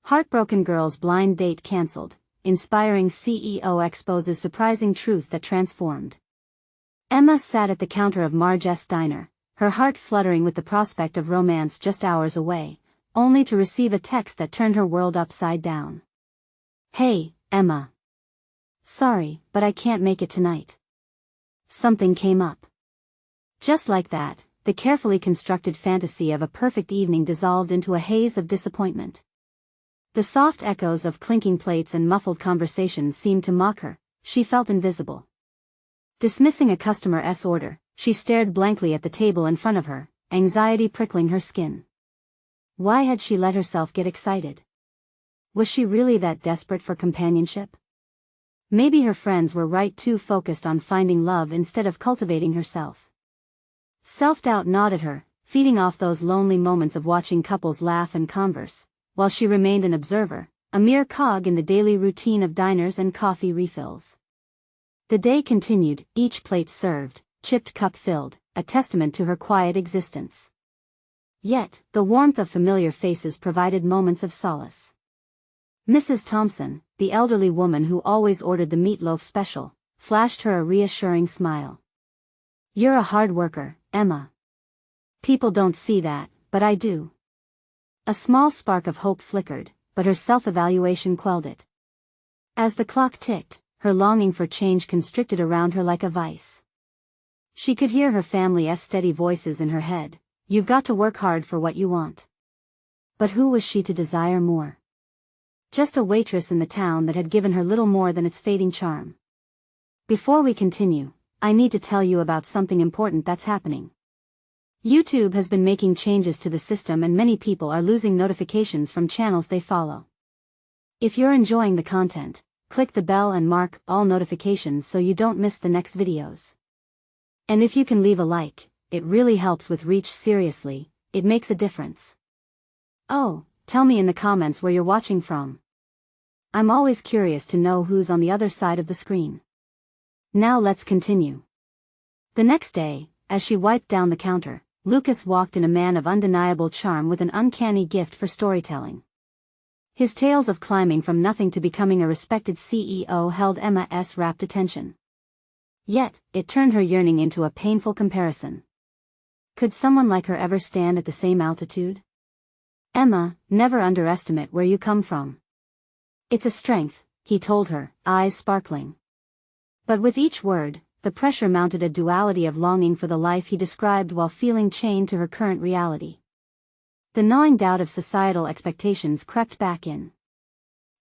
Heartbroken girl's blind date cancelled. Inspiring CEO exposes surprising truth that transformed. Emma sat at the counter of Marge's diner, her heart fluttering with the prospect of romance just hours away, only to receive a text that turned her world upside down. "Hey, Emma. Sorry, but I can't make it tonight. Something came up." Just like that, the carefully constructed fantasy of a perfect evening dissolved into a haze of disappointment. The soft echoes of clinking plates and muffled conversations seemed to mock her. She felt invisible. Dismissing a customer's order, she stared blankly at the table in front of her, anxiety prickling her skin. Why had she let herself get excited? Was she really that desperate for companionship? Maybe her friends were right, too focused on finding love instead of cultivating herself. Self-doubt gnawed at her, feeding off those lonely moments of watching couples laugh and converse, while she remained an observer, a mere cog in the daily routine of diners and coffee refills. The day continued, each plate served, chipped cup filled, a testament to her quiet existence. Yet, the warmth of familiar faces provided moments of solace. Mrs. Thompson, the elderly woman who always ordered the meatloaf special, flashed her a reassuring smile. "You're a hard worker, Emma. People don't see that, but I do." A small spark of hope flickered, but her self-evaluation quelled it. As the clock ticked, her longing for change constricted around her like a vice. She could hear her family's steady voices in her head. "You've got to work hard for what you want." But who was she to desire more? Just a waitress in the town that had given her little more than its fading charm. Before we continue, I need to tell you about something important that's happening. YouTube has been making changes to the system and many people are losing notifications from channels they follow. If you're enjoying the content, click the bell and mark all notifications so you don't miss the next videos. And if you can leave a like, it really helps with reach. Seriously, it makes a difference. Oh, tell me in the comments where you're watching from. I'm always curious to know who's on the other side of the screen. Now let's continue. The next day, as she wiped down the counter, Lucas walked in, a man of undeniable charm with an uncanny gift for storytelling. His tales of climbing from nothing to becoming a respected CEO held Emma's rapt attention. Yet, it turned her yearning into a painful comparison. Could someone like her ever stand at the same altitude? "Emma, never underestimate where you come from. It's a strength," he told her, eyes sparkling. But with each word, the pressure mounted, a duality of longing for the life he described while feeling chained to her current reality. The gnawing doubt of societal expectations crept back in.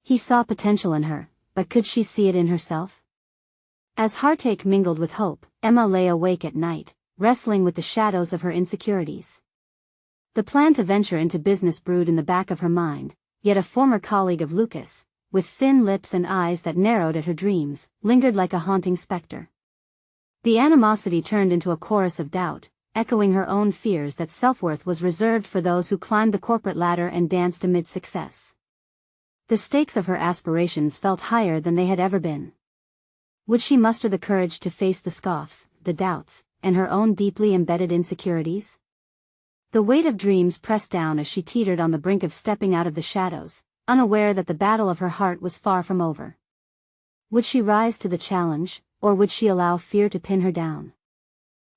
He saw potential in her, but could she see it in herself? As heartache mingled with hope, Emma lay awake at night, wrestling with the shadows of her insecurities. The plan to venture into business brewed in the back of her mind, yet a former colleague of Lucas, with thin lips and eyes that narrowed at her dreams, lingered like a haunting specter. The animosity turned into a chorus of doubt, echoing her own fears that self-worth was reserved for those who climbed the corporate ladder and danced amid success. The stakes of her aspirations felt higher than they had ever been. Would she muster the courage to face the scoffs, the doubts, and her own deeply embedded insecurities? The weight of dreams pressed down as she teetered on the brink of stepping out of the shadows, unaware that the battle of her heart was far from over. Would she rise to the challenge, or would she allow fear to pin her down?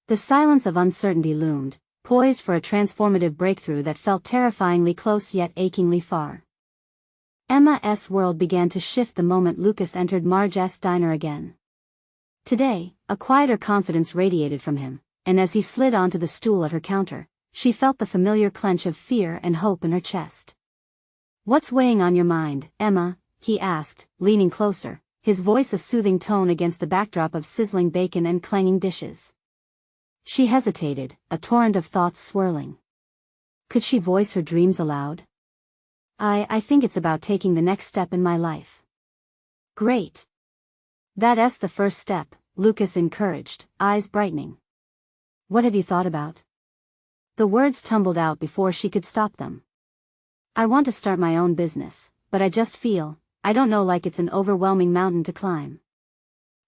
The silence of uncertainty loomed, poised for a transformative breakthrough that felt terrifyingly close yet achingly far. Emma's world began to shift the moment Lucas entered Marge's diner again. Today, a quieter confidence radiated from him, and as he slid onto the stool at her counter, she felt the familiar clench of fear and hope in her chest. "What's weighing on your mind, Emma?" he asked, leaning closer, his voice a soothing tone against the backdrop of sizzling bacon and clanging dishes. She hesitated, a torrent of thoughts swirling. Could she voice her dreams aloud? I think it's about taking the next step in my life." "Great. That's the first step," Lucas encouraged, eyes brightening. "What have you thought about?" The words tumbled out before she could stop them. "I want to start my own business, but I just feel, I don't know, like it's an overwhelming mountain to climb."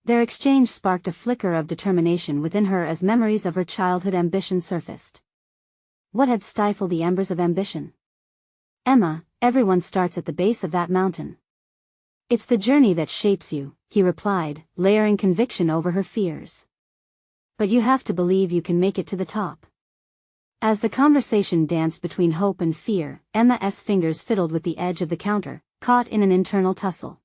Their exchange sparked a flicker of determination within her as memories of her childhood ambition surfaced. What had stifled the embers of ambition? "Emma, everyone starts at the base of that mountain. It's the journey that shapes you, he replied, layering conviction over her fears. But you have to believe you can make it to the top. As the conversation danced between hope and fear, Emma's fingers fiddled with the edge of the counter, caught in an internal tussle.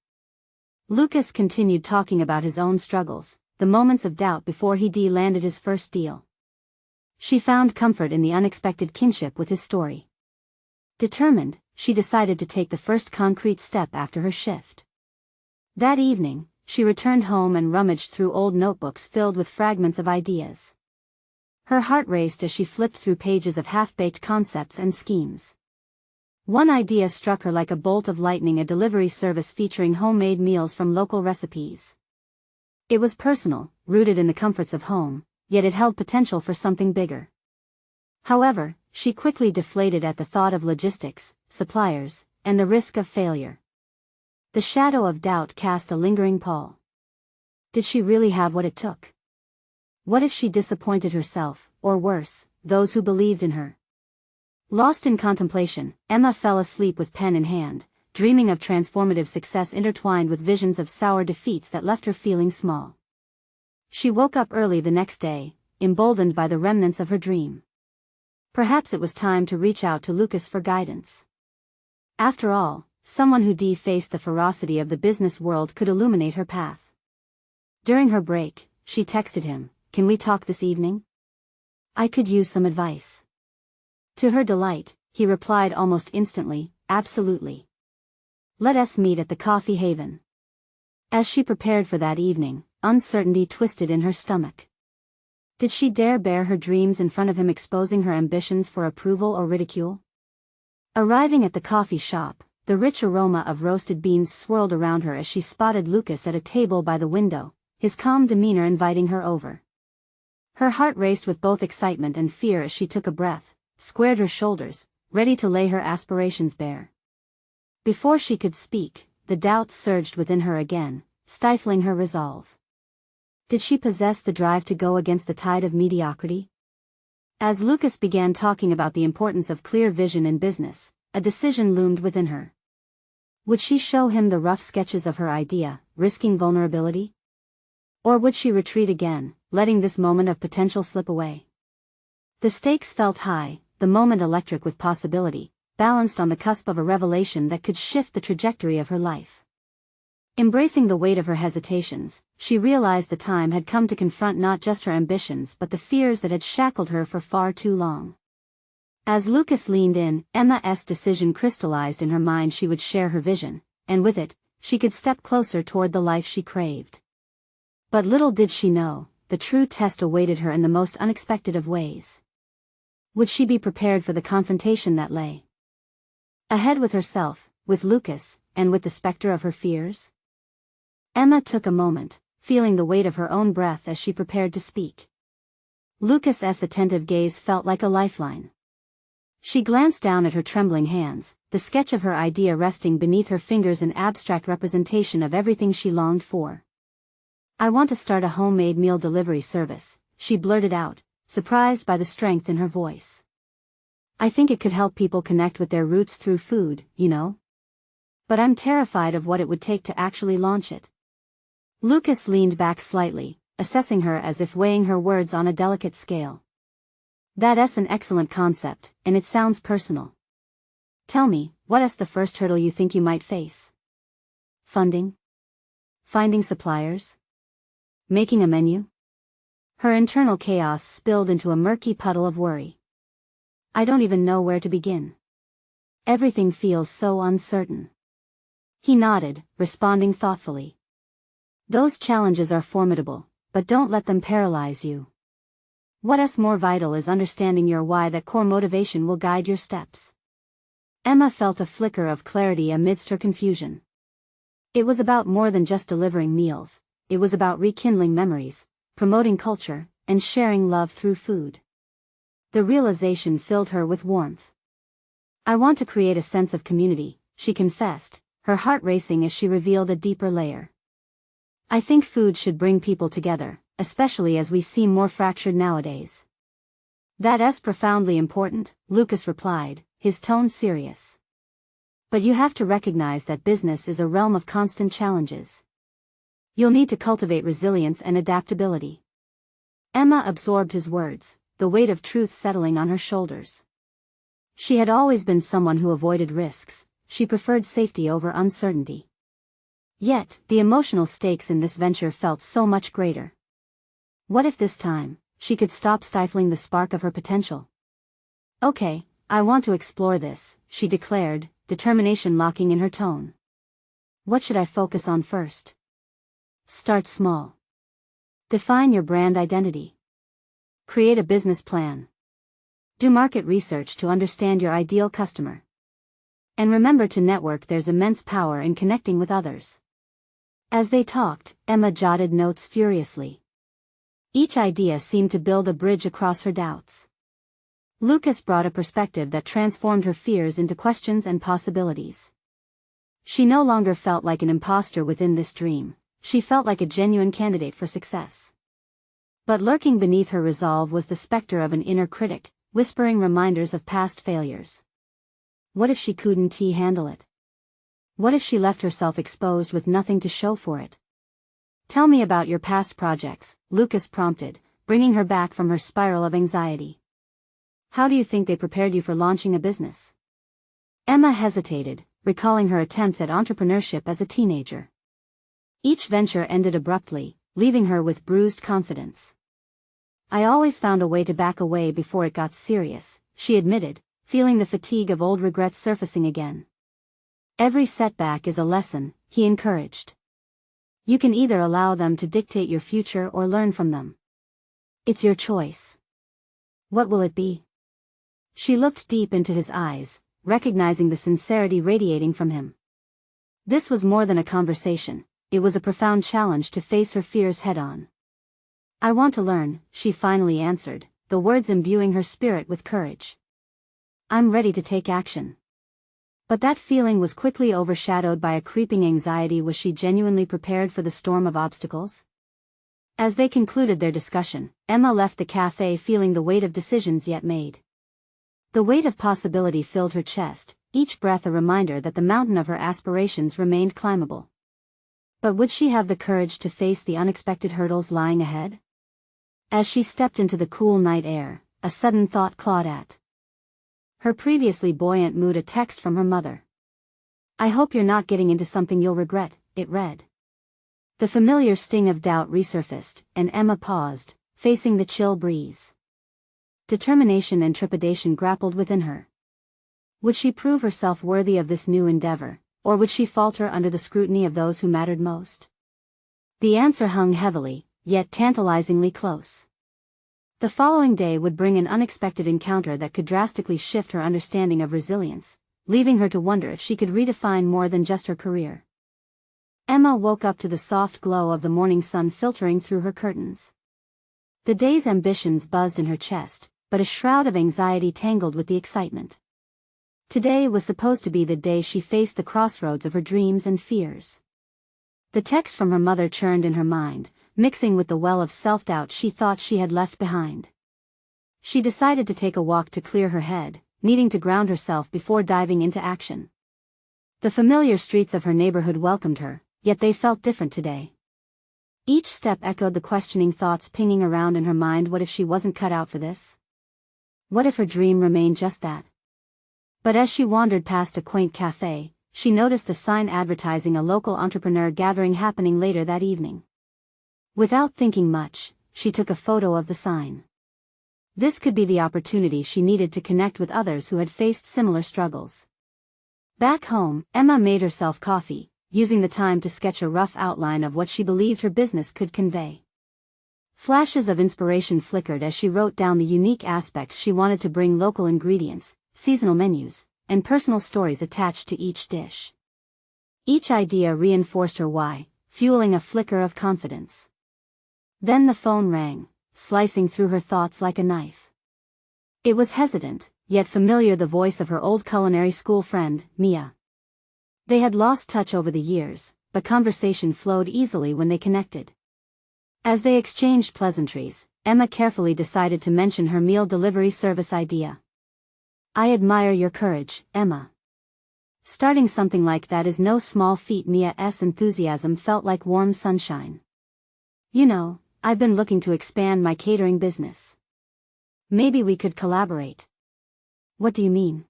Lucas continued talking about his own struggles, the moments of doubt before he landed his first deal. She found comfort in the unexpected kinship with his story. Determined, she decided to take the first concrete step after her shift. That evening, she returned home and rummaged through old notebooks filled with fragments of ideas. Her heart raced as she flipped through pages of half-baked concepts and schemes. One idea struck her like a bolt of lightning: a delivery service featuring homemade meals from local recipes. It was personal, rooted in the comforts of home, yet it held potential for something bigger. However, she quickly deflated at the thought of logistics, suppliers, and the risk of failure. The shadow of doubt cast a lingering pall. Did she really have what it took? What if she disappointed herself, or worse, those who believed in her? Lost in contemplation, Emma fell asleep with pen in hand, dreaming of transformative success intertwined with visions of sour defeats that left her feeling small. She woke up early the next day, emboldened by the remnants of her dream. Perhaps it was time to reach out to Lucas for guidance. After all, someone who faced the ferocity of the business world could illuminate her path. During her break, she texted him, "Can we talk this evening? I could use some advice." To her delight, he replied almost instantly, "Absolutely. Let us meet at the Coffee Haven." As she prepared for that evening, uncertainty twisted in her stomach. Did she dare bare her dreams in front of him, exposing her ambitions for approval or ridicule? Arriving at the coffee shop, the rich aroma of roasted beans swirled around her as she spotted Lucas at a table by the window, his calm demeanor inviting her over. Her heart raced with both excitement and fear as she took a breath, squared her shoulders, ready to lay her aspirations bare. Before she could speak, the doubts surged within her again, stifling her resolve. Did she possess the drive to go against the tide of mediocrity? As Lucas began talking about the importance of clear vision in business, a decision loomed within her. Would she show him the rough sketches of her idea, risking vulnerability? Or would she retreat again, letting this moment of potential slip away? The stakes felt high, the moment electric with possibility, balanced on the cusp of a revelation that could shift the trajectory of her life. Embracing the weight of her hesitations, she realized the time had come to confront not just her ambitions but the fears that had shackled her for far too long. As Lucas leaned in, Emma's decision crystallized in her mind: she would share her vision, and with it, she could step closer toward the life she craved. But little did she know, the true test awaited her in the most unexpected of ways. Would she be prepared for the confrontation that lay ahead, with herself, with Lucas, and with the specter of her fears? Emma took a moment, feeling the weight of her own breath as she prepared to speak. Lucas's attentive gaze felt like a lifeline. She glanced down at her trembling hands, the sketch of her idea resting beneath her fingers, an abstract representation of everything she longed for. "I want to start a homemade meal delivery service," she blurted out, surprised by the strength in her voice. "I think it could help people connect with their roots through food, you know. But I'm terrified of what it would take to actually launch it." Lucas leaned back slightly, assessing her as if weighing her words on a delicate scale. "That's an excellent concept, and it sounds personal. Tell me, what's the first hurdle you think you might face? Funding? Finding suppliers? Making a menu?" Her internal chaos spilled into a murky puddle of worry. "I don't even know where to begin. Everything feels so uncertain." He nodded, responding thoughtfully. "Those challenges are formidable, but don't let them paralyze you. What's more vital is understanding your why. That core motivation will guide your steps." Emma felt a flicker of clarity amidst her confusion. It was about more than just delivering meals, it was about rekindling memories, promoting culture, and sharing love through food. The realization filled her with warmth. "I want to create a sense of community," she confessed, her heart racing as she revealed a deeper layer. "I think food should bring people together, especially as we seem more fractured nowadays." "That's profoundly important," Lucas replied, his tone serious. But you have to recognize that business is a realm of constant challenges. You'll need to cultivate resilience and adaptability. Emma absorbed his words, the weight of truth settling on her shoulders. She had always been someone who avoided risks. She preferred safety over uncertainty. Yet, the emotional stakes in this venture felt so much greater. What if this time, she could stop stifling the spark of her potential? Okay, I want to explore this, she declared, determination locking in her tone. What should I focus on first? Start small. Define your brand identity. Create a business plan. Do market research to understand your ideal customer. And remember to network. There's immense power in connecting with others. As they talked, Emma jotted notes furiously. Each idea seemed to build a bridge across her doubts. Lucas brought a perspective that transformed her fears into questions and possibilities. She no longer felt like an imposter within this dream. She felt like a genuine candidate for success. But lurking beneath her resolve was the specter of an inner critic, whispering reminders of past failures. What if she couldn't handle it? What if she left herself exposed with nothing to show for it? Tell me about your past projects, Lucas prompted, bringing her back from her spiral of anxiety. How do you think they prepared you for launching a business? Emma hesitated, recalling her attempts at entrepreneurship as a teenager. Each venture ended abruptly, leaving her with bruised confidence. I always found a way to back away before it got serious, she admitted, feeling the fatigue of old regrets surfacing again. Every setback is a lesson, he encouraged. You can either allow them to dictate your future or learn from them. It's your choice. What will it be? She looked deep into his eyes, recognizing the sincerity radiating from him. This was more than a conversation, it was a profound challenge to face her fears head-on. I want to learn, she finally answered, the words imbuing her spirit with courage. I'm ready to take action. But that feeling was quickly overshadowed by a creeping anxiety. Was she genuinely prepared for the storm of obstacles? As they concluded their discussion, Emma left the cafe feeling the weight of decisions yet made. The weight of possibility filled her chest, each breath a reminder that the mountain of her aspirations remained climbable. But would she have the courage to face the unexpected hurdles lying ahead? As she stepped into the cool night air, a sudden thought clawed at her previously buoyant mood. A text from her mother. I hope you're not getting into something you'll regret, it read. The familiar sting of doubt resurfaced, and Emma paused, facing the chill breeze. Determination and trepidation grappled within her. Would she prove herself worthy of this new endeavor, or would she falter under the scrutiny of those who mattered most? The answer hung heavily, yet tantalizingly close. The following day would bring an unexpected encounter that could drastically shift her understanding of resilience, leaving her to wonder if she could redefine more than just her career. Emma woke up to the soft glow of the morning sun filtering through her curtains. The day's ambitions buzzed in her chest, but a shroud of anxiety tangled with the excitement. Today was supposed to be the day she faced the crossroads of her dreams and fears. The text from her mother churned in her mind, mixing with the well of self-doubt she thought she had left behind. She decided to take a walk to clear her head, needing to ground herself before diving into action. The familiar streets of her neighborhood welcomed her, yet they felt different today. Each step echoed the questioning thoughts pinging around in her mind. What if she wasn't cut out for this? What if her dream remained just that? But as she wandered past a quaint cafe, she noticed a sign advertising a local entrepreneur gathering happening later that evening. Without thinking much, she took a photo of the sign. This could be the opportunity she needed to connect with others who had faced similar struggles. Back home, Emma made herself coffee, using the time to sketch a rough outline of what she believed her business could convey. Flashes of inspiration flickered as she wrote down the unique aspects she wanted to bring: local ingredients, seasonal menus, and personal stories attached to each dish. Each idea reinforced her why, fueling a flicker of confidence. Then the phone rang, slicing through her thoughts like a knife. It was hesitant, yet familiar, the voice of her old culinary school friend, Mia. They had lost touch over the years, but conversation flowed easily when they connected. As they exchanged pleasantries, Emma carefully decided to mention her meal delivery service idea. I admire your courage, Emma. Starting something like that is no small feat. Mia's enthusiasm felt like warm sunshine. You know, I've been looking to expand my catering business. Maybe we could collaborate. What do you mean?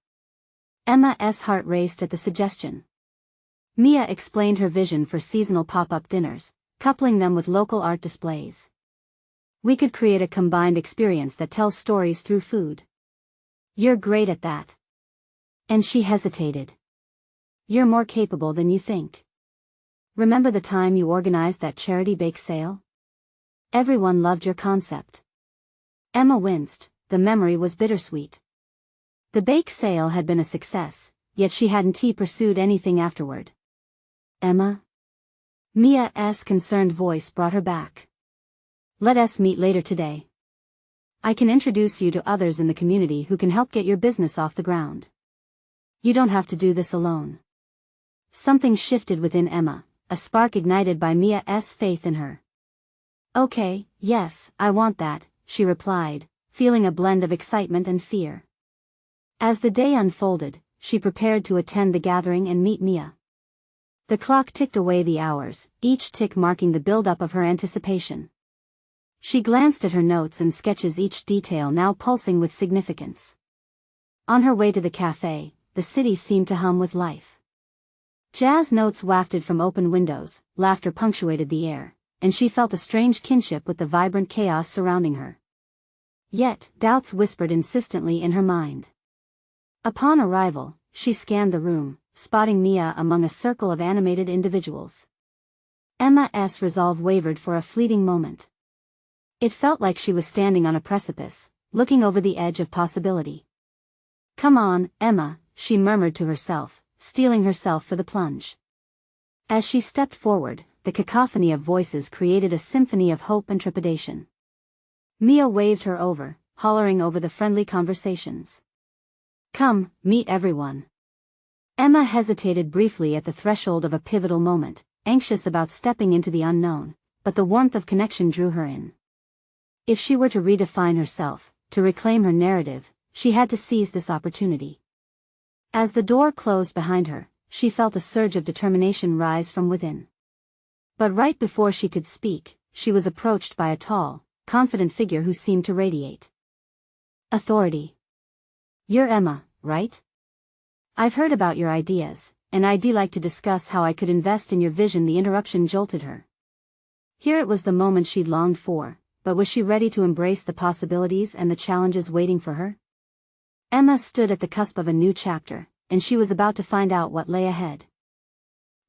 Emma's heart raced at the suggestion. Mia explained her vision for seasonal pop-up dinners, coupling them with local art displays. We could create a combined experience that tells stories through food. You're great at that. And she hesitated. You're more capable than you think. Remember the time you organized that charity bake sale? Everyone loved your concept. Emma winced, the memory was bittersweet. The bake sale had been a success, yet she hadn't pursued anything afterward. Emma? Mia's concerned voice brought her back. Let us meet later today. I can introduce you to others in the community who can help get your business off the ground. You don't have to do this alone. Something shifted within Emma, a spark ignited by Mia's faith in her. Okay, yes, I want that, she replied, feeling a blend of excitement and fear. As the day unfolded, she prepared to attend the gathering and meet Mia. The clock ticked away the hours, each tick marking the build-up of her anticipation. She glanced at her notes and sketches, each detail now pulsing with significance. On her way to the cafe, the city seemed to hum with life. Jazz notes wafted from open windows, laughter punctuated the air, and she felt a strange kinship with the vibrant chaos surrounding her. Yet, doubts whispered insistently in her mind. Upon arrival, she scanned the room, spotting Mia among a circle of animated individuals. Emma's resolve wavered for a fleeting moment. It felt like she was standing on a precipice, looking over the edge of possibility. Come on, Emma, she murmured to herself, steeling herself for the plunge. As she stepped forward, the cacophony of voices created a symphony of hope and trepidation. Mia waved her over, hollering over the friendly conversations. Come, meet everyone. Emma hesitated briefly at the threshold of a pivotal moment, anxious about stepping into the unknown, but the warmth of connection drew her in. If she were to redefine herself, to reclaim her narrative, she had to seize this opportunity. As the door closed behind her, she felt a surge of determination rise from within. But right before she could speak, she was approached by a tall, confident figure who seemed to radiate authority. You're Emma, right? I've heard about your ideas, and I'd like to discuss how I could invest in your vision. The interruption jolted her. Here it was, the moment she'd longed for, but was she ready to embrace the possibilities and the challenges waiting for her? Emma stood at the cusp of a new chapter, and she was about to find out what lay ahead.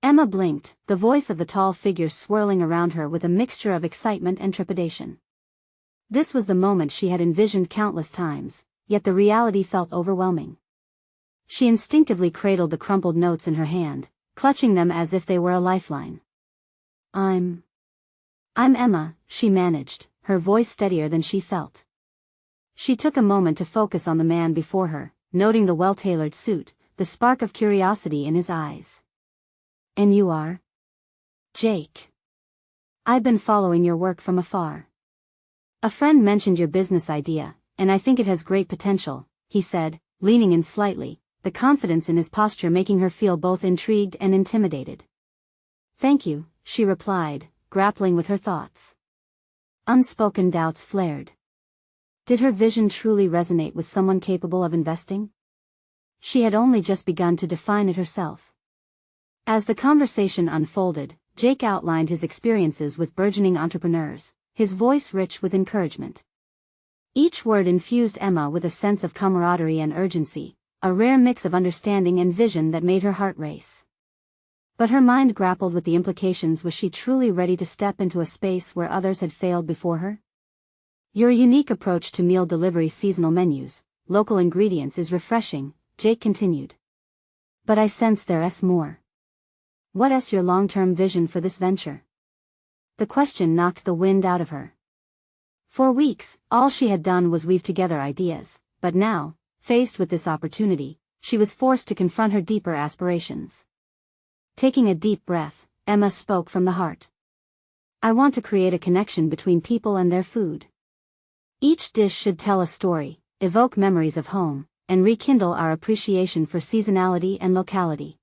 Emma blinked, the voice of the tall figure swirling around her with a mixture of excitement and trepidation. This was the moment she had envisioned countless times, yet the reality felt overwhelming. She instinctively cradled the crumpled notes in her hand, clutching them as if they were a lifeline. I'm Emma, she managed, her voice steadier than she felt. She took a moment to focus on the man before her, noting the well-tailored suit, the spark of curiosity in his eyes. And you are? Jake. I've been following your work from afar. A friend mentioned your business idea, and I think it has great potential, he said, leaning in slightly, the confidence in his posture making her feel both intrigued and intimidated. Thank you, she replied, grappling with her thoughts. Unspoken doubts flared. Did her vision truly resonate with someone capable of investing? She had only just begun to define it herself. As the conversation unfolded, Jake outlined his experiences with burgeoning entrepreneurs, his voice rich with encouragement. Each word infused Emma with a sense of camaraderie and urgency, a rare mix of understanding and vision that made her heart race. But her mind grappled with the implications. Was she truly ready to step into a space where others had failed before her? Your unique approach to meal delivery, seasonal menus, local ingredients is refreshing, Jake continued. But I sense there's more. What's your long-term vision for this venture? The question knocked the wind out of her. For weeks, all she had done was weave together ideas, but now, faced with this opportunity, she was forced to confront her deeper aspirations. Taking a deep breath, Emma spoke from the heart. I want to create a connection between people and their food. Each dish should tell a story, evoke memories of home, and rekindle our appreciation for seasonality and locality."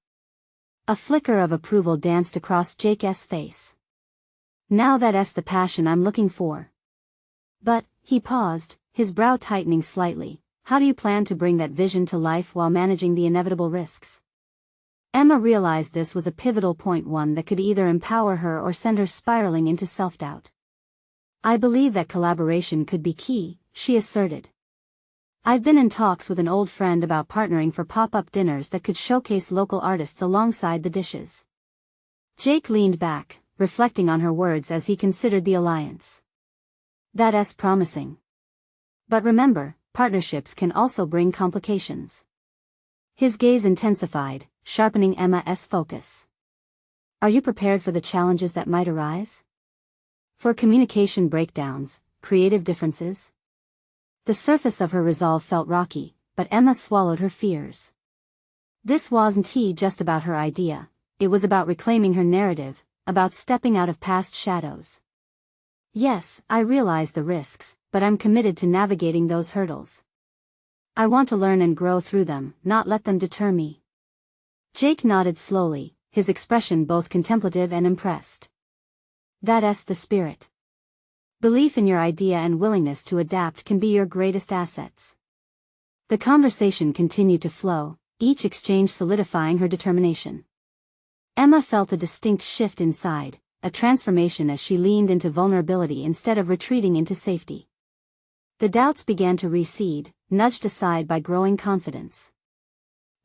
A flicker of approval danced across Jake's face. "Now that's the passion I'm looking for." "But," he paused, his brow tightening slightly, "how do you plan to bring that vision to life while managing the inevitable risks?" Emma realized this was a pivotal point, one that could either empower her or send her spiraling into self-doubt. "I believe that collaboration could be key," she asserted. "I've been in talks with an old friend about partnering for pop-up dinners that could showcase local artists alongside the dishes." Jake leaned back, reflecting on her words as he considered the alliance. "That's promising. But remember, partnerships can also bring complications." His gaze intensified, sharpening Emma's focus. "Are you prepared for the challenges that might arise? For communication breakdowns, creative differences?" The surface of her resolve felt rocky, but Emma swallowed her fears. This wasn't just about her idea, it was about reclaiming her narrative, about stepping out of past shadows. "Yes, I realize the risks, but I'm committed to navigating those hurdles. I want to learn and grow through them, not let them deter me." Jake nodded slowly, his expression both contemplative and impressed. "That's the spirit. Belief in your idea and willingness to adapt can be your greatest assets." The conversation continued to flow, each exchange solidifying her determination. Emma felt a distinct shift inside, a transformation as she leaned into vulnerability instead of retreating into safety. The doubts began to recede, nudged aside by growing confidence.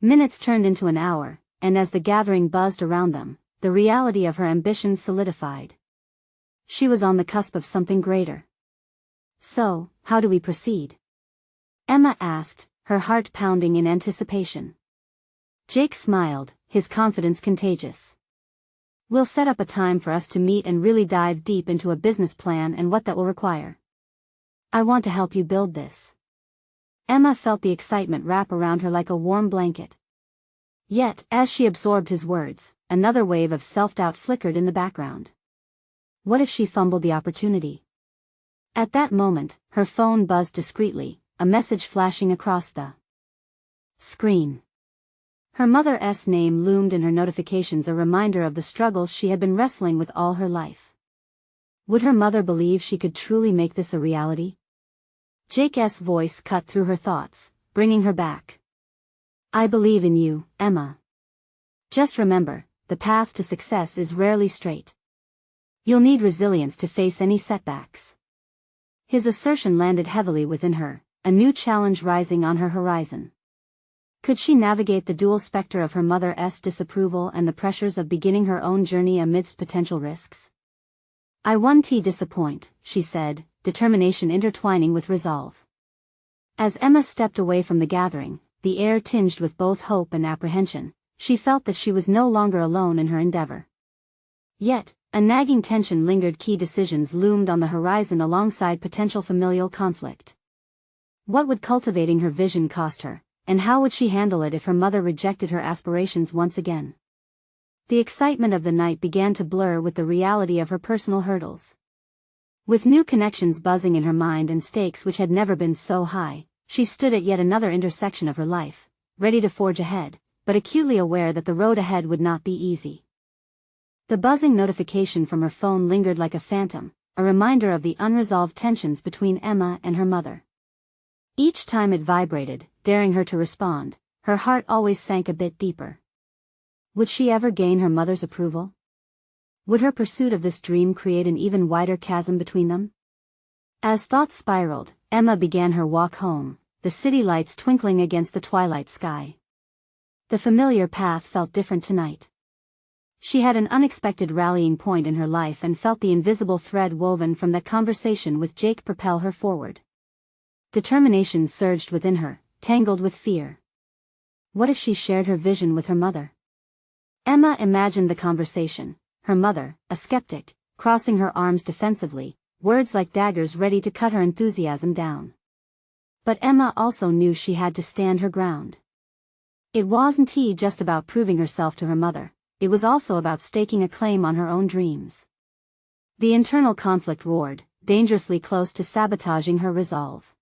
Minutes turned into an hour, and as the gathering buzzed around them, the reality of her ambitions solidified. She was on the cusp of something greater. "So, how do we proceed?" Emma asked, her heart pounding in anticipation. Jake smiled, his confidence contagious. "We'll set up a time for us to meet and really dive deep into a business plan and what that will require. I want to help you build this." Emma felt the excitement wrap around her like a warm blanket. Yet, as she absorbed his words, another wave of self-doubt flickered in the background. What if she fumbled the opportunity? At that moment, her phone buzzed discreetly, a message flashing across the screen. Her mother's name loomed in her notifications, a reminder of the struggles she had been wrestling with all her life. Would her mother believe she could truly make this a reality? Jake's voice cut through her thoughts, bringing her back. "I believe in you, Emma. Just remember, the path to success is rarely straight. You'll need resilience to face any setbacks." His assertion landed heavily within her, a new challenge rising on her horizon. Could she navigate the dual specter of her mother's disapproval and the pressures of beginning her own journey amidst potential risks? "I won't disappoint," she said, determination intertwining with resolve. As Emma stepped away from the gathering, the air tinged with both hope and apprehension, she felt that she was no longer alone in her endeavor. Yet, a nagging tension lingered. Key decisions loomed on the horizon alongside potential familial conflict. What would cultivating her vision cost her, and how would she handle it if her mother rejected her aspirations once again? The excitement of the night began to blur with the reality of her personal hurdles. With new connections buzzing in her mind and stakes which had never been so high, she stood at yet another intersection of her life, ready to forge ahead, but acutely aware that the road ahead would not be easy. The buzzing notification from her phone lingered like a phantom, a reminder of the unresolved tensions between Emma and her mother. Each time it vibrated, daring her to respond, her heart always sank a bit deeper. Would she ever gain her mother's approval? Would her pursuit of this dream create an even wider chasm between them? As thoughts spiraled, Emma began her walk home, the city lights twinkling against the twilight sky. The familiar path felt different tonight. She had an unexpected rallying point in her life and felt the invisible thread woven from that conversation with Jake propel her forward. Determination surged within her, tangled with fear. What if she shared her vision with her mother? Emma imagined the conversation, her mother, a skeptic, crossing her arms defensively, words like daggers ready to cut her enthusiasm down. But Emma also knew she had to stand her ground. It wasn't just about proving herself to her mother, it was also about staking a claim on her own dreams. The internal conflict roared, dangerously close to sabotaging her resolve.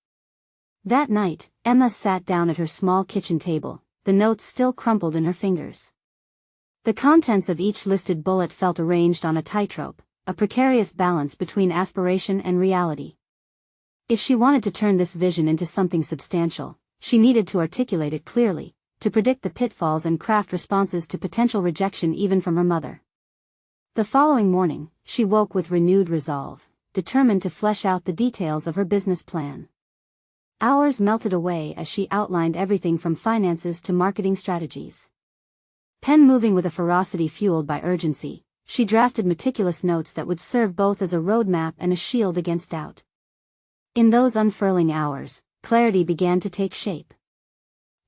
That night, Emma sat down at her small kitchen table, the notes still crumpled in her fingers. The contents of each listed bullet felt arranged on a tightrope, a precarious balance between aspiration and reality. If she wanted to turn this vision into something substantial, she needed to articulate it clearly, to predict the pitfalls and craft responses to potential rejection even from her mother. The following morning, she woke with renewed resolve, determined to flesh out the details of her business plan. Hours melted away as she outlined everything from finances to marketing strategies. Pen moving with a ferocity fueled by urgency, she drafted meticulous notes that would serve both as a roadmap and a shield against doubt. In those unfurling hours, clarity began to take shape.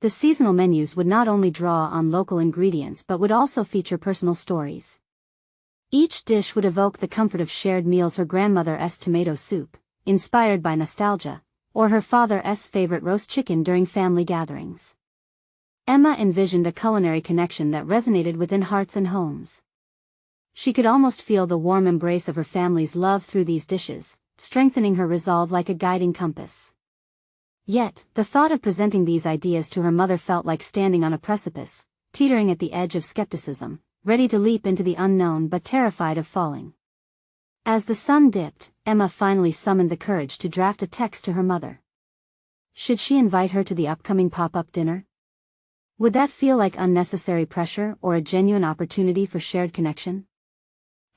The seasonal menus would not only draw on local ingredients but would also feature personal stories. Each dish would evoke the comfort of shared meals: her grandmother's tomato soup, inspired by nostalgia, or her father's favorite roast chicken during family gatherings. Emma envisioned a culinary connection that resonated within hearts and homes. She could almost feel the warm embrace of her family's love through these dishes, strengthening her resolve like a guiding compass. Yet, the thought of presenting these ideas to her mother felt like standing on a precipice, teetering at the edge of skepticism, ready to leap into the unknown but terrified of falling. As the sun dipped, Emma finally summoned the courage to draft a text to her mother. Should she invite her to the upcoming pop-up dinner? Would that feel like unnecessary pressure or a genuine opportunity for shared connection?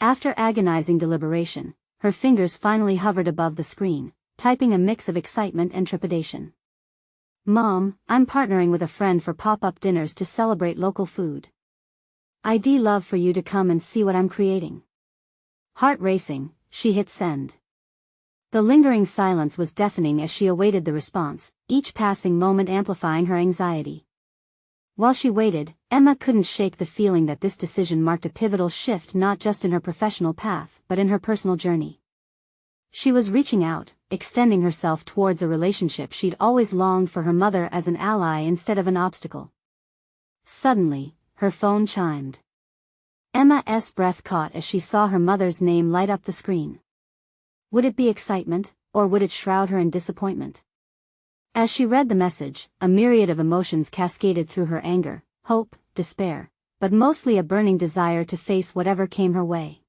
After agonizing deliberation, her fingers finally hovered above the screen, typing a mix of excitement and trepidation. Mom, I'm partnering with a friend for pop-up dinners to celebrate local food. I'd love for you to come and see what I'm creating. Heart racing, she hit send. The lingering silence was deafening as she awaited the response, each passing moment amplifying her anxiety. While she waited, Emma couldn't shake the feeling that this decision marked a pivotal shift not just in her professional path but in her personal journey. She was reaching out, extending herself towards a relationship she'd always longed for: her mother as an ally instead of an obstacle. Suddenly, her phone chimed. Emma's breath caught as she saw her mother's name light up the screen. Would it be excitement, or would it shroud her in disappointment? As she read the message, a myriad of emotions cascaded through her: anger, hope, despair, but mostly a burning desire to face whatever came her way.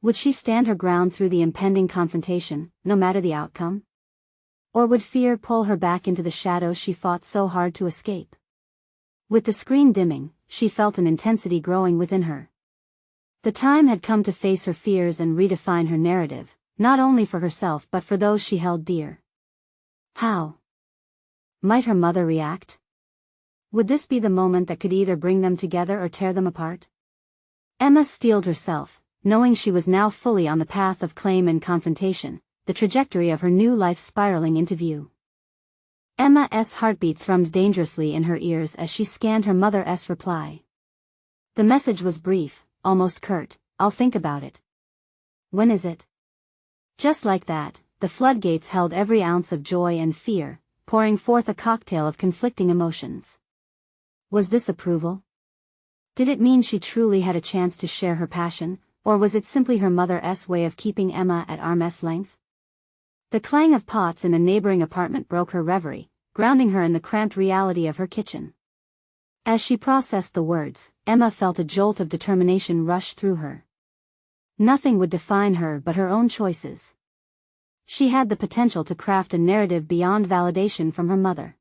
Would she stand her ground through the impending confrontation, no matter the outcome? Or would fear pull her back into the shadows she fought so hard to escape? With the screen dimming, she felt an intensity growing within her. The time had come to face her fears and redefine her narrative, not only for herself but for those she held dear. How might her mother react? Would this be the moment that could either bring them together or tear them apart? Emma steeled herself, knowing she was now fully on the path of claim and confrontation, the trajectory of her new life spiraling into view. Emma's heartbeat thrummed dangerously in her ears as she scanned her mother's reply. The message was brief, almost curt: I'll think about it. When is it? Just like that, the floodgates held every ounce of joy and fear, pouring forth a cocktail of conflicting emotions. Was this approval? Did it mean she truly had a chance to share her passion, or was it simply her mother's way of keeping Emma at arm's length? The clang of pots in a neighboring apartment broke her reverie, grounding her in the cramped reality of her kitchen. As she processed the words, Emma felt a jolt of determination rush through her. Nothing would define her but her own choices. She had the potential to craft a narrative beyond validation from her mother.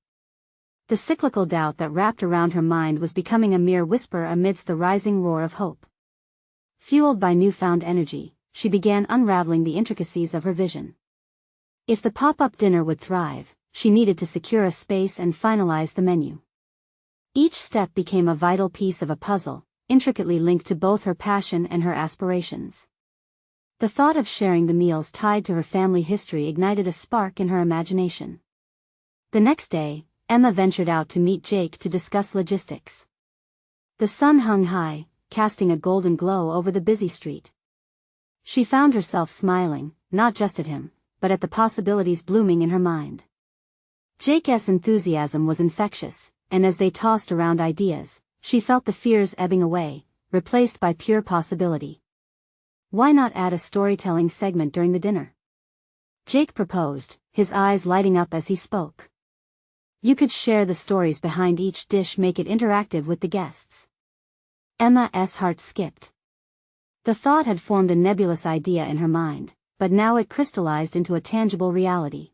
The cyclical doubt that wrapped around her mind was becoming a mere whisper amidst the rising roar of hope. Fueled by newfound energy, she began unraveling the intricacies of her vision. If the pop-up dinner would thrive, she needed to secure a space and finalize the menu. Each step became a vital piece of a puzzle, intricately linked to both her passion and her aspirations. The thought of sharing the meals tied to her family history ignited a spark in her imagination. The next day, Emma ventured out to meet Jake to discuss logistics. The sun hung high, casting a golden glow over the busy street. She found herself smiling, not just at him, but at the possibilities blooming in her mind. Jake's enthusiasm was infectious, and as they tossed around ideas, she felt the fears ebbing away, replaced by pure possibility. Why not add a storytelling segment during the dinner? Jake proposed, his eyes lighting up as he spoke. You could share the stories behind each dish, make it interactive with the guests. Emma's heart skipped. The thought had formed a nebulous idea in her mind, but now it crystallized into a tangible reality.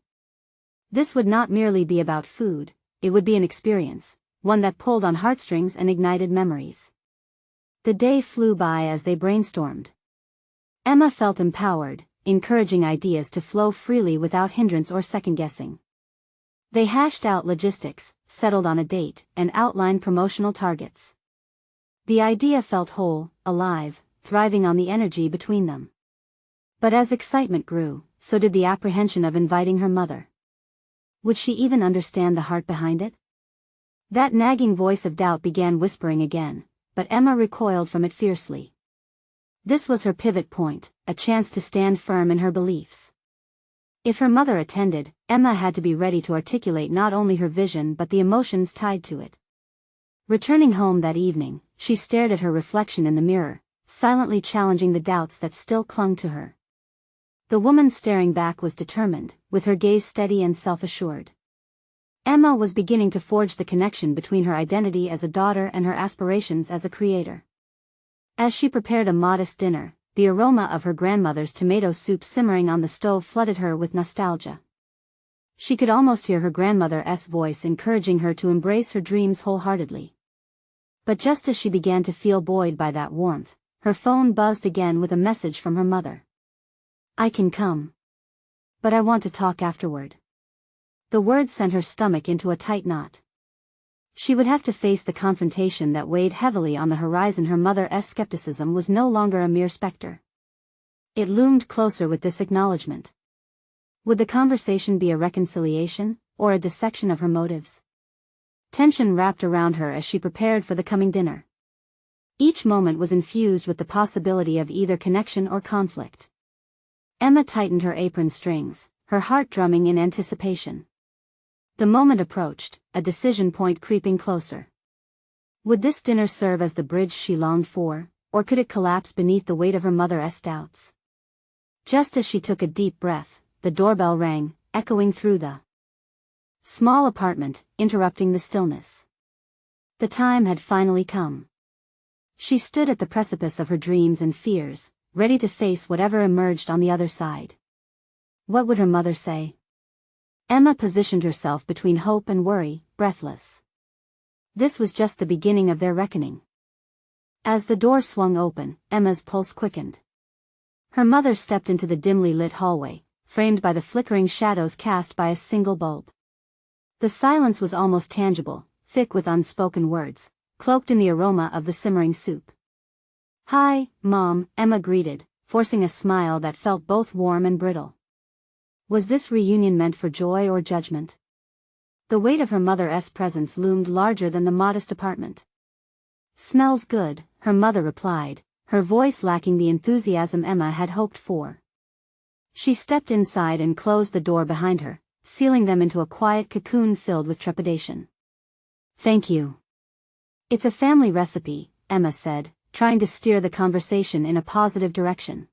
This would not merely be about food, it would be an experience, one that pulled on heartstrings and ignited memories. The day flew by as they brainstormed. Emma felt empowered, encouraging ideas to flow freely without hindrance or second-guessing. They hashed out logistics, settled on a date, and outlined promotional targets. The idea felt whole, alive, thriving on the energy between them. But as excitement grew, so did the apprehension of inviting her mother. Would she even understand the heart behind it? That nagging voice of doubt began whispering again, but Emma recoiled from it fiercely. This was her pivot point, a chance to stand firm in her beliefs. If her mother attended, Emma had to be ready to articulate not only her vision but the emotions tied to it. Returning home that evening, she stared at her reflection in the mirror, silently challenging the doubts that still clung to her. The woman staring back was determined, with her gaze steady and self-assured. Emma was beginning to forge the connection between her identity as a daughter and her aspirations as a creator. As she prepared a modest dinner, the aroma of her grandmother's tomato soup simmering on the stove flooded her with nostalgia. She could almost hear her grandmother's voice encouraging her to embrace her dreams wholeheartedly. But just as she began to feel buoyed by that warmth, her phone buzzed again with a message from her mother. "I can come. But I want to talk afterward." The words sent her stomach into a tight knot. She would have to face the confrontation that weighed heavily on the horizon. Her mother's skepticism was no longer a mere specter. It loomed closer with this acknowledgement. Would the conversation be a reconciliation, or a dissection of her motives? Tension wrapped around her as she prepared for the coming dinner. Each moment was infused with the possibility of either connection or conflict. Emma tightened her apron strings, her heart drumming in anticipation. The moment approached, a decision point creeping closer. Would this dinner serve as the bridge she longed for, or could it collapse beneath the weight of her mother's doubts? Just as she took a deep breath, the doorbell rang, echoing through the small apartment, interrupting the stillness. The time had finally come. She stood at the precipice of her dreams and fears, ready to face whatever emerged on the other side. What would her mother say? Emma positioned herself between hope and worry, breathless. This was just the beginning of their reckoning. As the door swung open, Emma's pulse quickened. Her mother stepped into the dimly lit hallway, framed by the flickering shadows cast by a single bulb. The silence was almost tangible, thick with unspoken words, cloaked in the aroma of the simmering soup. "Hi, Mom," Emma greeted, forcing a smile that felt both warm and brittle. Was this reunion meant for joy or judgment? The weight of her mother's presence loomed larger than the modest apartment. "Smells good," her mother replied, her voice lacking the enthusiasm Emma had hoped for. She stepped inside and closed the door behind her, sealing them into a quiet cocoon filled with trepidation. "Thank you. It's a family recipe," Emma said, trying to steer the conversation in a positive direction.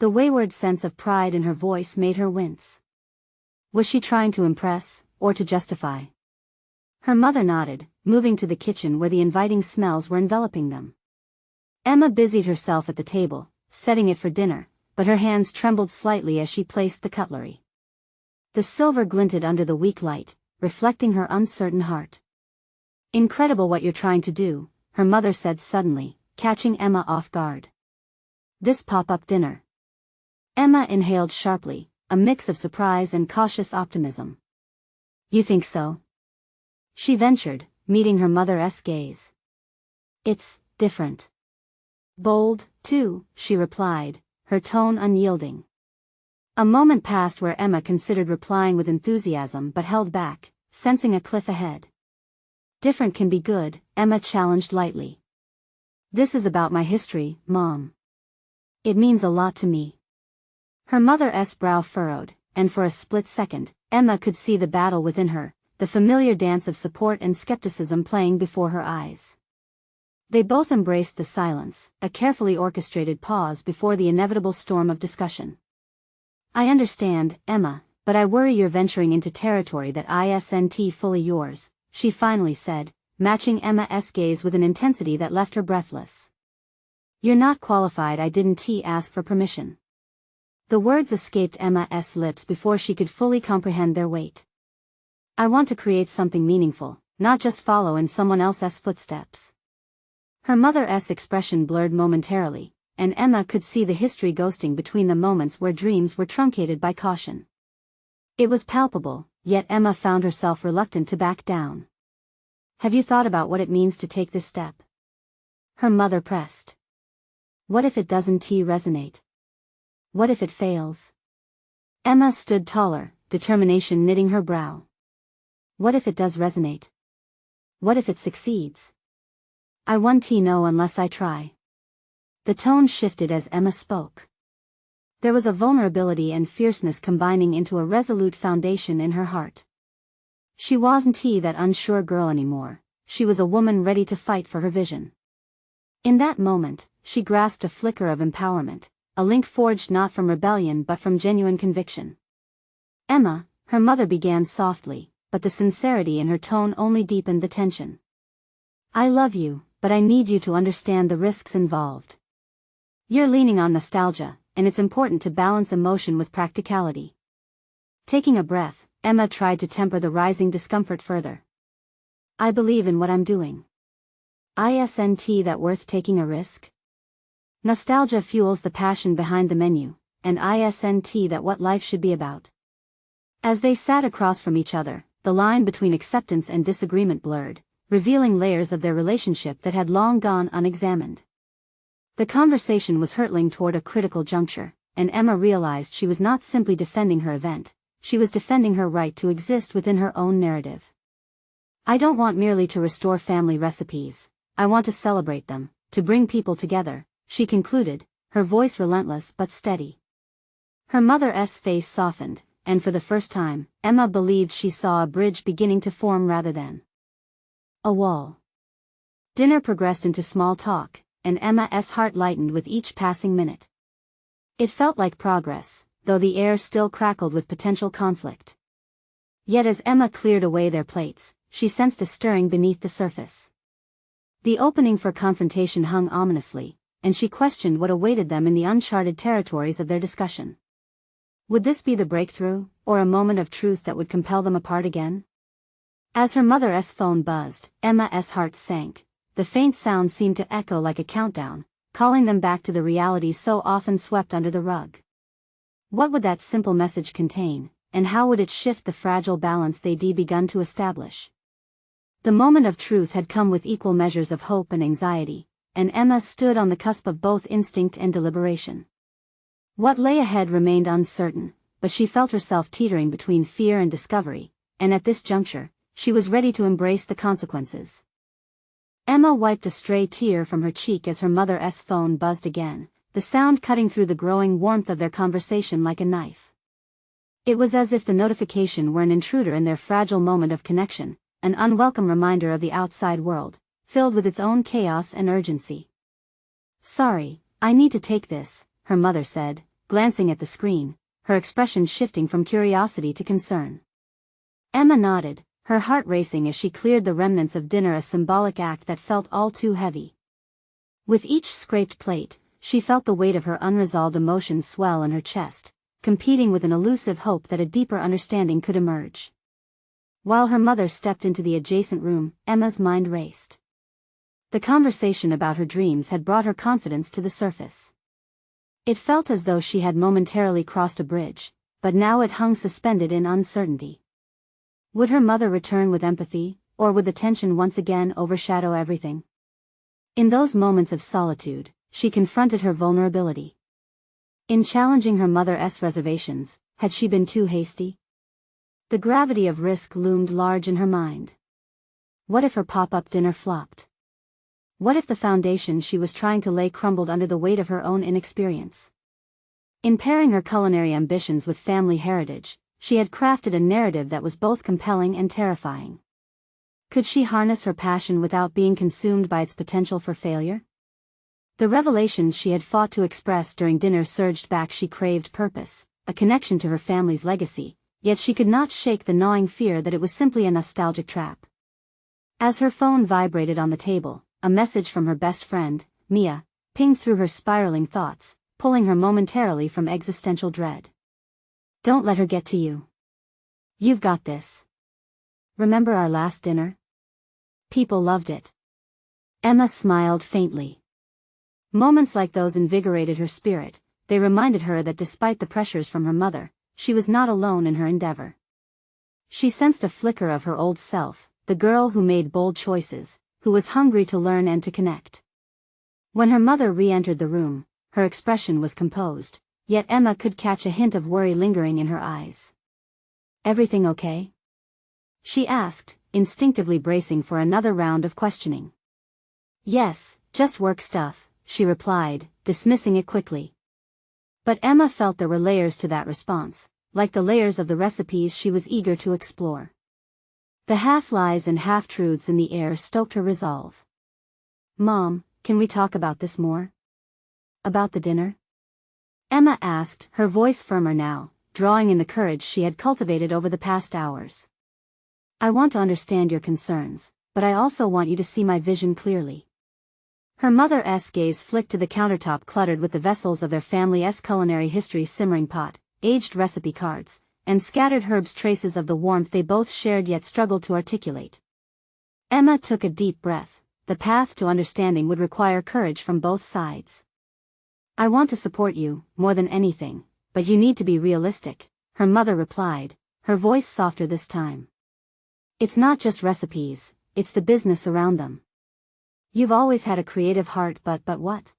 The wayward sense of pride in her voice made her wince. Was she trying to impress, or to justify? Her mother nodded, moving to the kitchen where the inviting smells were enveloping them. Emma busied herself at the table, setting it for dinner, but her hands trembled slightly as she placed the cutlery. The silver glinted under the weak light, reflecting her uncertain heart. "Incredible what you're trying to do," her mother said suddenly, catching Emma off guard. "This pop-up dinner." Emma inhaled sharply, a mix of surprise and cautious optimism. "You think so?" she ventured, meeting her mother's gaze. "It's different. Bold, too," she replied, her tone unyielding. A moment passed where Emma considered replying with enthusiasm but held back, sensing a cliff ahead. "Different can be good," Emma challenged lightly. "This is about my history, Mom. It means a lot to me." Her mother's brow furrowed, and for a split second, Emma could see the battle within her, the familiar dance of support and skepticism playing before her eyes. They both embraced the silence, a carefully orchestrated pause before the inevitable storm of discussion. "I understand, Emma," but I worry you're venturing into territory that isn't fully yours, she finally said, matching Emma's gaze with an intensity that left her breathless. You're not qualified. I didn't ask for permission. The words escaped Emma's lips before she could fully comprehend their weight. I want to create something meaningful, not just follow in someone else's footsteps. Her mother's expression blurred momentarily, and Emma could see the history ghosting between the moments where dreams were truncated by caution. It was palpable, yet Emma found herself reluctant to back down. Have you thought about what it means to take this step? Her mother pressed. What if it doesn't resonate? What if it fails? Emma stood taller, determination knitting her brow. What if it does resonate? What if it succeeds? I won't know unless I try. The tone shifted as Emma spoke. There was a vulnerability and fierceness combining into a resolute foundation in her heart. She wasn't that unsure girl anymore, she was a woman ready to fight for her vision. In that moment, she grasped a flicker of empowerment, a link forged not from rebellion but from genuine conviction. Emma, her mother began softly, but the sincerity in her tone only deepened the tension. I love you, but I need you to understand the risks involved. You're leaning on nostalgia, and it's important to balance emotion with practicality. Taking a breath, Emma tried to temper the rising discomfort further. I believe in what I'm doing. Isn't that worth taking a risk? Nostalgia fuels the passion behind the menu, and isn't that what life should be about? As they sat across from each other, the line between acceptance and disagreement blurred, revealing layers of their relationship that had long gone unexamined. The conversation was hurtling toward a critical juncture, and Emma realized she was not simply defending her event, she was defending her right to exist within her own narrative. I don't want merely to restore family recipes, I want to celebrate them, to bring people together, she concluded, her voice relentless but steady. Her mother's face softened, and for the first time, Emma believed she saw a bridge beginning to form rather than a wall. Dinner progressed into small talk, and Emma's heart lightened with each passing minute. It felt like progress, though the air still crackled with potential conflict. Yet as Emma cleared away their plates, she sensed a stirring beneath the surface. The opening for confrontation hung ominously, and she questioned what awaited them in the uncharted territories of their discussion. Would this be the breakthrough, or a moment of truth that would compel them apart again? As her mother's phone buzzed, Emma's heart sank. The faint sound seemed to echo like a countdown, calling them back to the realities so often swept under the rug. What would that simple message contain, and how would it shift the fragile balance they'd begun to establish? The moment of truth had come with equal measures of hope and anxiety, and Emma stood on the cusp of both instinct and deliberation. What lay ahead remained uncertain, but she felt herself teetering between fear and discovery, and at this juncture, she was ready to embrace the consequences. Emma wiped a stray tear from her cheek as her mother's phone buzzed again, the sound cutting through the growing warmth of their conversation like a knife. It was as if the notification were an intruder in their fragile moment of connection, an unwelcome reminder of the outside world, filled with its own chaos and urgency. Sorry, I need to take this, her mother said, glancing at the screen, her expression shifting from curiosity to concern. Emma nodded, her heart racing as she cleared the remnants of dinner, a symbolic act that felt all too heavy. With each scraped plate, she felt the weight of her unresolved emotions swell in her chest, competing with an elusive hope that a deeper understanding could emerge. While her mother stepped into the adjacent room, Emma's mind raced. The conversation about her dreams had brought her confidence to the surface. It felt as though she had momentarily crossed a bridge, but now it hung suspended in uncertainty. Would her mother return with empathy, or would the tension once again overshadow everything? In those moments of solitude, she confronted her vulnerability. In challenging her mother's reservations, had she been too hasty? The gravity of risk loomed large in her mind. What if her pop-up dinner flopped? What if the foundation she was trying to lay crumbled under the weight of her own inexperience? In pairing her culinary ambitions with family heritage, she had crafted a narrative that was both compelling and terrifying. Could she harness her passion without being consumed by its potential for failure? The revelations she had fought to express during dinner surged back. She craved purpose, a connection to her family's legacy, yet she could not shake the gnawing fear that it was simply a nostalgic trap. As her phone vibrated on the table, a message from her best friend, Mia, pinged through her spiraling thoughts, pulling her momentarily from existential dread. Don't let her get to you. You've got this. Remember our last dinner? People loved it. Emma smiled faintly. Moments like those invigorated her spirit. They reminded her that despite the pressures from her mother, she was not alone in her endeavor. She sensed a flicker of her old self, the girl who made bold choices, who was hungry to learn and to connect. When her mother re-entered the room, her expression was composed, yet Emma could catch a hint of worry lingering in her eyes. Everything okay? She asked, instinctively bracing for another round of questioning. Yes, just work stuff, she replied, dismissing it quickly. But Emma felt there were layers to that response, like the layers of the recipes she was eager to explore. The half-lies and half-truths in the air stoked her resolve. Mom, can we talk about this more? About the dinner? Emma asked, her voice firmer now, drawing in the courage she had cultivated over the past hours. I want to understand your concerns, but I also want you to see my vision clearly. Her mother's gaze flicked to the countertop cluttered with the vessels of their family's culinary history, simmering pot, aged recipe cards, and scattered herbs, traces of the warmth they both shared yet struggled to articulate. Emma took a deep breath. The path to understanding would require courage from both sides. I want to support you, more than anything, but you need to be realistic, her mother replied, her voice softer this time. It's not just recipes, it's the business around them. You've always had a creative heart, but what?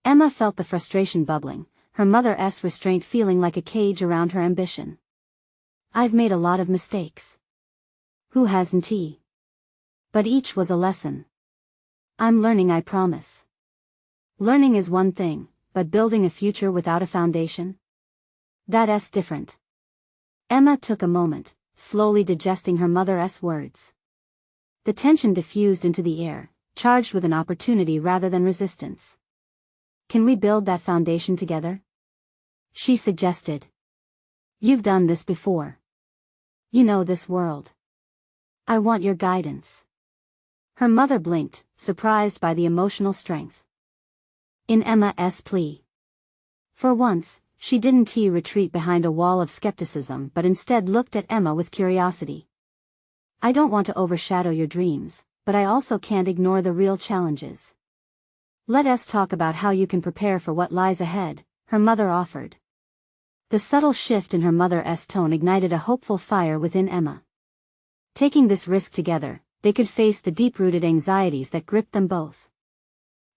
Emma felt the frustration bubbling, her mother's restraint feeling like a cage around her ambition. I've made a lot of mistakes. Who hasn't he? But each was a lesson. I'm learning, I promise. Learning is one thing, but building a future without a foundation? That's different. Emma took a moment, slowly digesting her mother's words. The tension diffused into the air, charged with an opportunity rather than resistance. Can we build that foundation together? She suggested. You've done this before. You know this world. I want your guidance. Her mother blinked, surprised by the emotional strength in Emma's plea. For once, she didn't retreat behind a wall of skepticism but instead looked at Emma with curiosity. I don't want to overshadow your dreams, but I also can't ignore the real challenges. Let us talk about how you can prepare for what lies ahead, her mother offered. The subtle shift in her mother's tone ignited a hopeful fire within Emma. Taking this risk together, they could face the deep-rooted anxieties that gripped them both.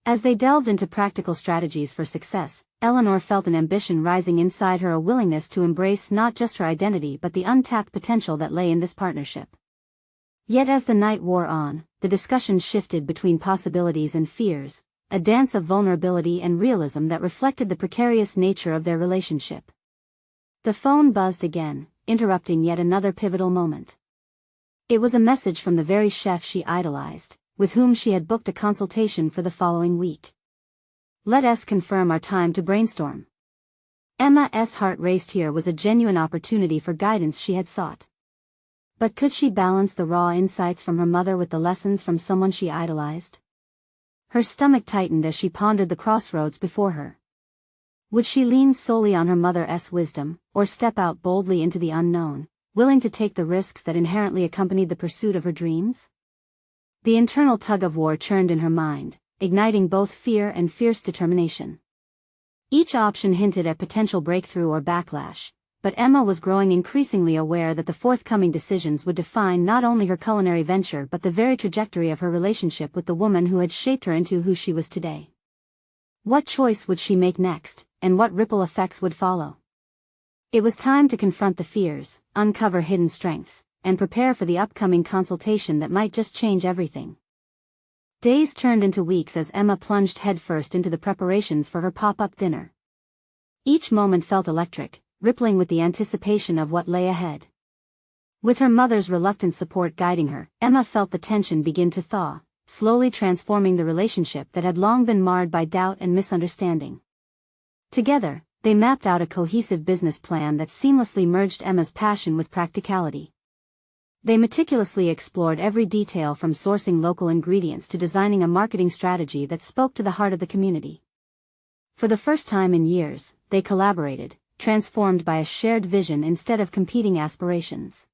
As they delved into practical strategies for success, Eleanor felt an ambition rising inside her, a willingness to embrace not just her identity but the untapped potential that lay in this partnership. Yet as the night wore on, the discussion shifted between possibilities and fears, a dance of vulnerability and realism that reflected the precarious nature of their relationship. The phone buzzed again, interrupting yet another pivotal moment. It was a message from the very chef she idolized, with whom she had booked a consultation for the following week. Let us confirm our time to brainstorm. Emma's heart raced. Here was a genuine opportunity for guidance she had sought. But could she balance the raw insights from her mother with the lessons from someone she idolized? Her stomach tightened as she pondered the crossroads before her. Would she lean solely on her mother's wisdom, or step out boldly into the unknown, willing to take the risks that inherently accompanied the pursuit of her dreams? The internal tug-of-war churned in her mind, igniting both fear and fierce determination. Each option hinted at potential breakthrough or backlash, but Emma was growing increasingly aware that the forthcoming decisions would define not only her culinary venture but the very trajectory of her relationship with the woman who had shaped her into who she was today. What choice would she make next, and what ripple effects would follow? It was time to confront the fears, uncover hidden strengths, and prepare for the upcoming consultation that might just change everything. Days turned into weeks as Emma plunged headfirst into the preparations for her pop-up dinner. Each moment felt electric, rippling with the anticipation of what lay ahead. With her mother's reluctant support guiding her, Emma felt the tension begin to thaw, slowly transforming the relationship that had long been marred by doubt and misunderstanding. Together, They mapped out a cohesive business plan that seamlessly merged Emma's passion with practicality. They meticulously explored every detail from sourcing local ingredients to designing a marketing strategy that spoke to the heart of the community. For the first time in years, they collaborated, transformed by a shared vision instead of competing aspirations.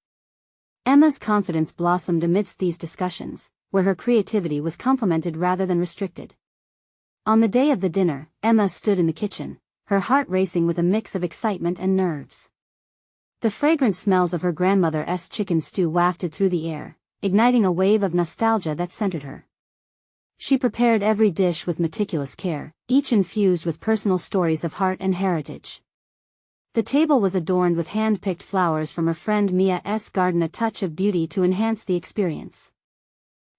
Emma's confidence blossomed amidst these discussions, where her creativity was complemented rather than restricted. On the day of the dinner, Emma stood in the kitchen, her heart racing with a mix of excitement and nerves. The fragrant smells of her grandmother's chicken stew wafted through the air, igniting a wave of nostalgia that centered her. She prepared every dish with meticulous care, each infused with personal stories of heart and heritage. The table was adorned with hand-picked flowers from her friend Mia's garden, a touch of beauty to enhance the experience.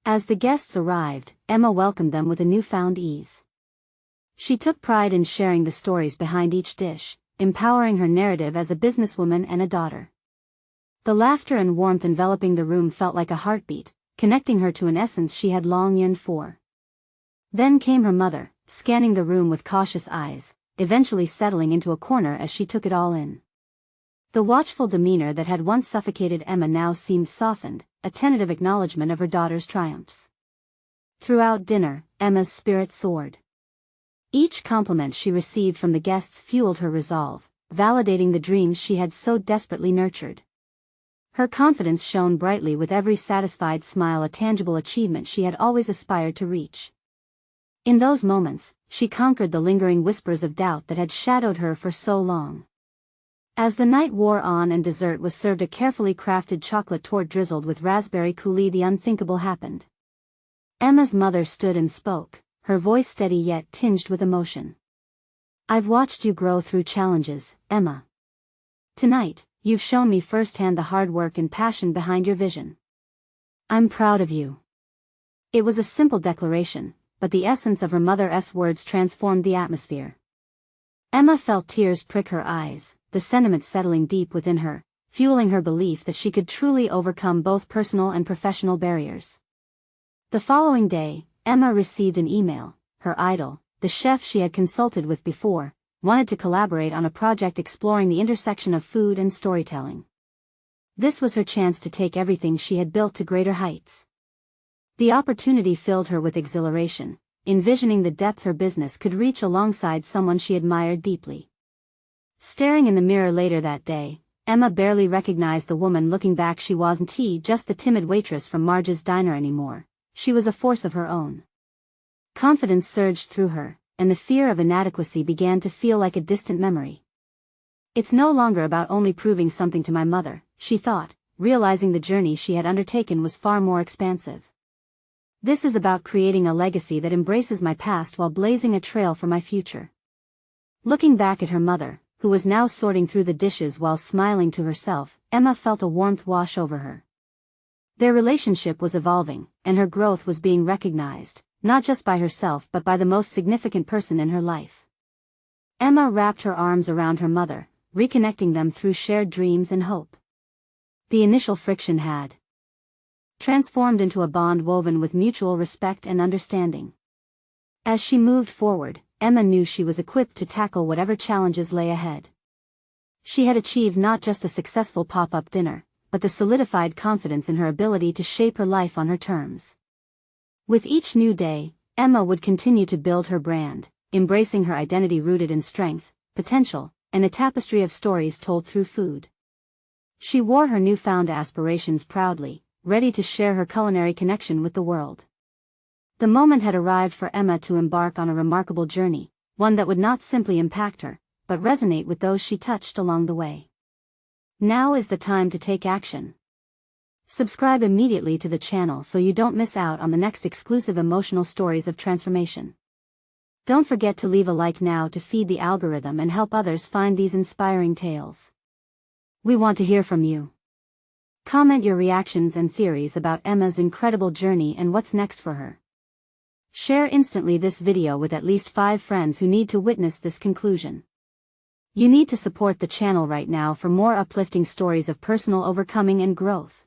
As the guests arrived, Emma welcomed them with a newfound ease. She took pride in sharing the stories behind each dish, empowering her narrative as a businesswoman and a daughter. The laughter and warmth enveloping the room felt like a heartbeat, connecting her to an essence she had long yearned for. Then came her mother, scanning the room with cautious eyes, eventually settling into a corner as she took it all in. The watchful demeanor that had once suffocated Emma now seemed softened, a tentative acknowledgement of her daughter's triumphs. Throughout dinner, Emma's spirit soared. Each compliment she received from the guests fueled her resolve, validating the dreams she had so desperately nurtured. Her confidence shone brightly with every satisfied smile, a tangible achievement she had always aspired to reach. In those moments, she conquered the lingering whispers of doubt that had shadowed her for so long. As the night wore on and dessert was served, a carefully crafted chocolate torte drizzled with raspberry coulis, the unthinkable happened. Emma's mother stood and spoke, her voice steady yet tinged with emotion. "I've watched you grow through challenges, Emma. Tonight, you've shown me firsthand the hard work and passion behind your vision. I'm proud of you." It was a simple declaration, but the essence of her mother's words transformed the atmosphere. Emma felt tears prick her eyes, the sentiment settling deep within her, fueling her belief that she could truly overcome both personal and professional barriers. The following day, Emma received an email. Her idol, the chef she had consulted with before, wanted to collaborate on a project exploring the intersection of food and storytelling. This was her chance to take everything she had built to greater heights. The opportunity filled her with exhilaration, envisioning the depth her business could reach alongside someone she admired deeply. Staring in the mirror later that day, Emma barely recognized the woman looking back. She wasn't just the timid waitress from Marge's diner anymore. She was a force of her own. Confidence surged through her, and the fear of inadequacy began to feel like a distant memory. "It's no longer about only proving something to my mother," she thought, realizing the journey she had undertaken was far more expansive. "This is about creating a legacy that embraces my past while blazing a trail for my future." Looking back at her mother, who was now sorting through the dishes while smiling to herself, Emma felt a warmth wash over her. Their relationship was evolving, and her growth was being recognized, not just by herself but by the most significant person in her life. Emma wrapped her arms around her mother, reconnecting them through shared dreams and hope. The initial friction had transformed into a bond woven with mutual respect and understanding. As she moved forward, Emma knew she was equipped to tackle whatever challenges lay ahead. She had achieved not just a successful pop-up dinner, but the solidified confidence in her ability to shape her life on her terms. With each new day, Emma would continue to build her brand, embracing her identity rooted in strength, potential, and a tapestry of stories told through food. She wore her newfound aspirations proudly, ready to share her culinary connection with the world. The moment had arrived for Emma to embark on a remarkable journey, one that would not simply impact her, but resonate with those she touched along the way. Now is the time to take action. Subscribe immediately to the channel so you don't miss out on the next exclusive emotional stories of transformation. Don't forget to leave a like now to feed the algorithm and help others find these inspiring tales. We want to hear from you. Comment your reactions and theories about Emma's incredible journey and what's next for her. Share instantly this video with at least 5 friends who need to witness this conclusion. You need to support the channel right now for more uplifting stories of personal overcoming and growth.